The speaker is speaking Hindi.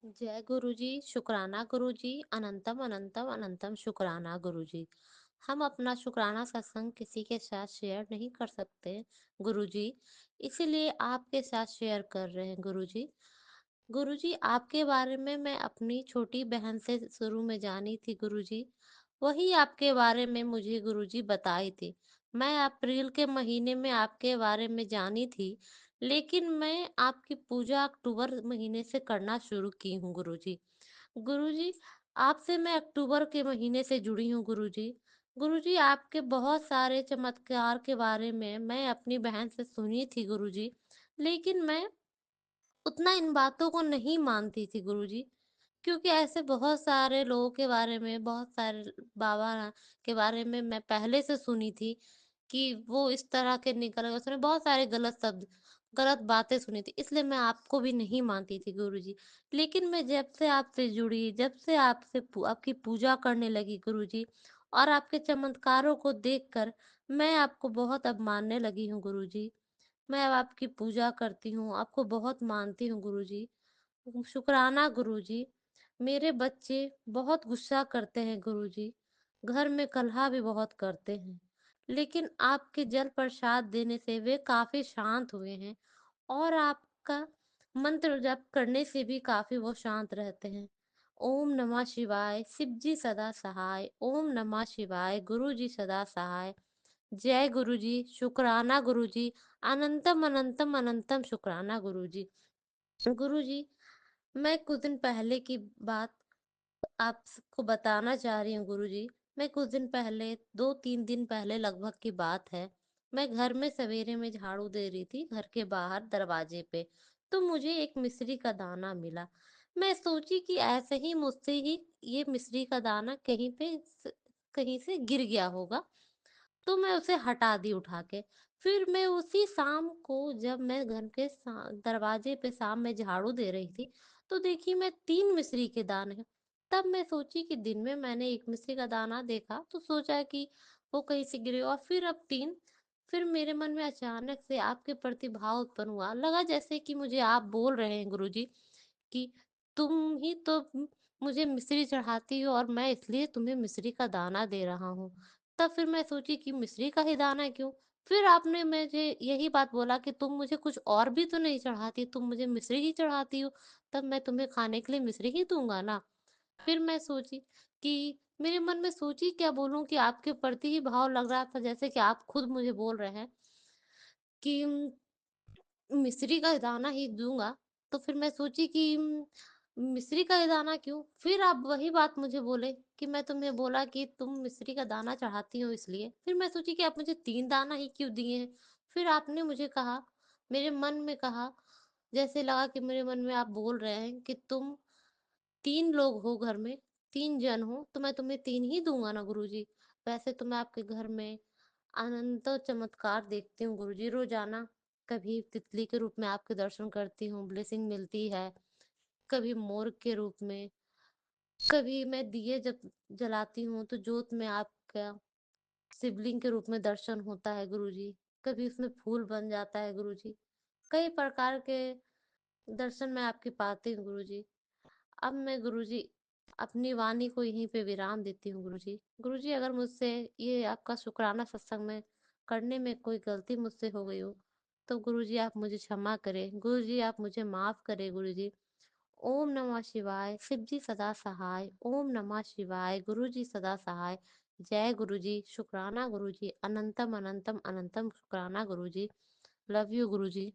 जय गुरुजी, शुक्राना गुरुजी, अनंतम अनंतम अनंतम शुक्राना गुरुजी। हम अपना शुक्राना सत्संग किसी के साथ शेयर नहीं कर सकते गुरुजी, इसीलिए आपके साथ शेयर कर रहे हैं गुरुजी। गुरुजी, आपके बारे में मैं अपनी छोटी बहन से शुरू में जानी थी गुरुजी। वही आपके बारे में मुझे गुरुजी बताई थी। मैं अप्रैल के महीने में आपके बारे में जानी थी, लेकिन मैं आपकी पूजा अक्टूबर महीने से करना शुरू की हूँ गुरुजी। गुरुजी, आपसे मैं अक्टूबर के महीने से जुड़ी हूँ गुरुजी। गुरुजी, आपके बहुत सारे चमत्कार के बारे में मैं अपनी बहन से सुनी थी गुरुजी, लेकिन मैं उतना इन बातों को नहीं मानती थी गुरुजी, क्योंकि ऐसे बहुत सारे लोगों के बारे में, बहुत सारे बाबा के बारे में मैं पहले से सुनी थी कि वो इस तरह के निकल गए। उसने बहुत सारे गलत शब्द, गलत बातें सुनी थी, इसलिए मैं आपको भी नहीं मानती थी गुरुजी। लेकिन मैं जब से आपसे जुड़ी, जब से आपकी पूजा करने लगी गुरुजी, और आपके चमत्कारों को देखकर मैं आपको बहुत अब मानने लगी हूँ गुरुजी। मैं अब आपकी पूजा करती हूँ, आपको बहुत मानती हूँ गुरुजी। शुक्राना गुरुजी। मेरे बच्चे बहुत गुस्सा करते हैं गुरुजी, घर में कलह भी बहुत करते हैं, लेकिन आपके जल प्रसाद देने से वे काफी शांत हुए हैं, और आपका मंत्र जप करने से भी काफी वो शांत रहते हैं। ओम नमः शिवाय, शिव जी सदा सहाय। ओम नमः शिवाय, गुरु जी सदा सहाय। जय गुरुजी, शुक्राना गुरुजी, अनंतम अनंतम अनंतम शुक्राना गुरुजी। गुरुजी, मैं कुछ दिन पहले की बात आपको बताना चाह रही हूँ गुरुजी। मैं कुछ दिन पहले, 2-3 दिन पहले लगभग की बात है, मैं घर में सवेरे में झाड़ू दे रही थी, घर के बाहर दरवाजे पे। तो मुझे एक मिश्री का दाना मिला। मैं सोची कि ऐसे ही मुझसे ही ये मिश्री का दाना कहीं से गिर गया होगा, तो मैं उसे हटा दी उठा के। फिर मैं उसी शाम को, जब मैं घर के दरवाजे पे शाम में झाड़ू दे रही थी, तो देखी मैं 3 मिश्री के दाने। तब मैं सोची कि दिन में मैंने एक मिश्री का दाना देखा, तो सोचा कि वो कहीं से गिरे, और फिर अब 3। फिर मेरे मन में अचानक से आपके प्रति भाव उत्पन्न हुआ, लगा जैसे कि मुझे आप बोल रहे हैं गुरुजी कि तुम ही तो मुझे मिश्री चढ़ाती हो, और मैं इसलिए तुम्हें मिश्री का दाना दे रहा हूँ। तब फिर मैं सोची कि मिश्री का ही दाना क्यों? फिर आपने मुझे यही बात बोला कि तुम मुझे कुछ और भी तो नहीं चढ़ाती, तुम मुझे मिश्री ही चढ़ाती हो, तब मैं तुम्हें खाने के लिए मिश्री ही दूंगा ना। फिर मैं सोची कि मेरे मन में सोची क्या बोलूं, कि आपके प्रति ही भाव लग रहा था, जैसे कि आप खुद मुझे बोल रहे हैं कि मिश्री का दाना ही दूंगा। तो फिर मैं सोची कि मिश्री का दाना क्यों? फिर आप वही बात मुझे बोले कि मैं तुम्हें बोला कि तुम मिश्री का दाना चढ़ाती हो इसलिए। फिर मैं सोची कि आप मुझे 3 दाना ही क्यों दिए हैं? फिर आपने मुझे कहा, मेरे मन में कहा, जैसे लगा कि मेरे मन में आप बोल रहे हैं कि तुम 3 लोग हो घर में, 3 जन हो, तो मैं तुम्हें 3 ही दूंगा ना गुरुजी। वैसे तो मैं आपके घर में अनंत चमत्कार देखती हूँ गुरुजी रोजाना। कभी तितली के रूप में आपके दर्शन करती हूँ, ब्लेसिंग मिलती है। कभी मोर के रूप में, कभी मैं दिए जब जलाती हूँ तो जोत में आपका शिवलिंग के रूप में दर्शन होता है गुरुजी। कभी उसमें फूल बन जाता है गुरुजी। कई प्रकार के दर्शन मैं आपके पाती हूँ गुरुजी। अब मैं गुरुजी अपनी वाणी को यहीं पे विराम देती हूँ गुरुजी। गुरुजी, अगर मुझसे ये आपका शुक्राना सत्संग में करने में कोई गलती मुझसे हो गई हो, तो गुरुजी आप मुझे क्षमा करें, गुरुजी आप मुझे माफ करें गुरुजी। ओम नमः शिवाय, शिव जी सदा सहाय। ओम नमः शिवाय, गुरु जी सदा सहाय। जय गुरु जी, शुक्राना गुरु जी, अनंतम अनंतम अनंतम शुक्राना गुरु जी। Love you Guru ji.